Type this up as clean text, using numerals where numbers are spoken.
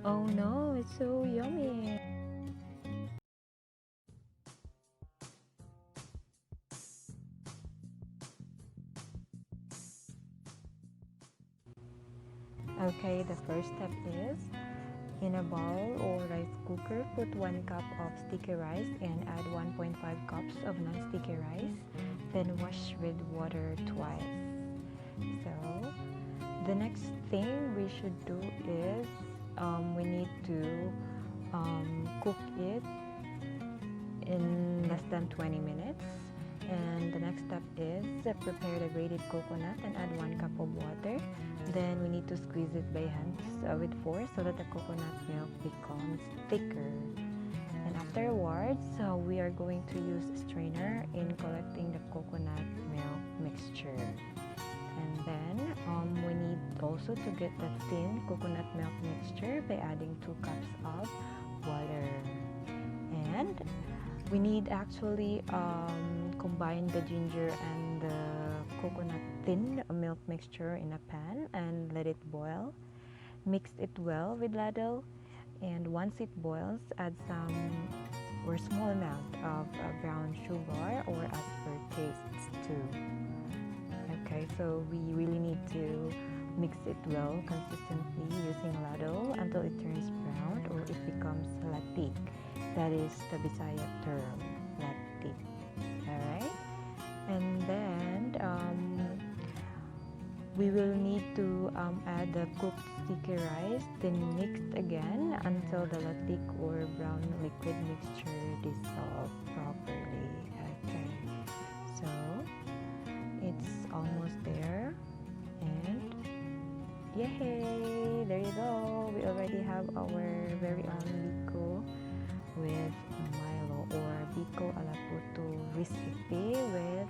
Oh no, it's so yummy. Okay, the first step is in a bowl or rice cooker, put 1 cup of sticky rice and add 1.5 cups of non-sticky rice. Then wash with water twice. So the next thing we should do is we need to cook it in less than 20 minutes. And the next step is prepare the grated coconut and add 1 cup of water. Then we need to squeeze it by hand with force so that the coconut milk becomes thicker. And afterwards, we are going to use a strainer in collecting the coconut milk mixture. And then we need also to get the thin coconut milk mixture by adding 2 cups of water. And we need actually combine the ginger and the coconut thin milk mixture in a pan and let it boil. Mix it well with ladle, and once it boils, add some or small amount of brown sugar or as per taste too. Okay, so we really need to mix it well consistently using ladle until it turns brown or it becomes latik. That is the Bisaya term, latik. Alright? And then we will need to add the cooked sticky rice, then mixed again until the latik or brown liquid mixture dissolve properly. Okay, so it's almost there, and yay! There you go. We already have our very own Biko with milo or Biko a la Puto recipe with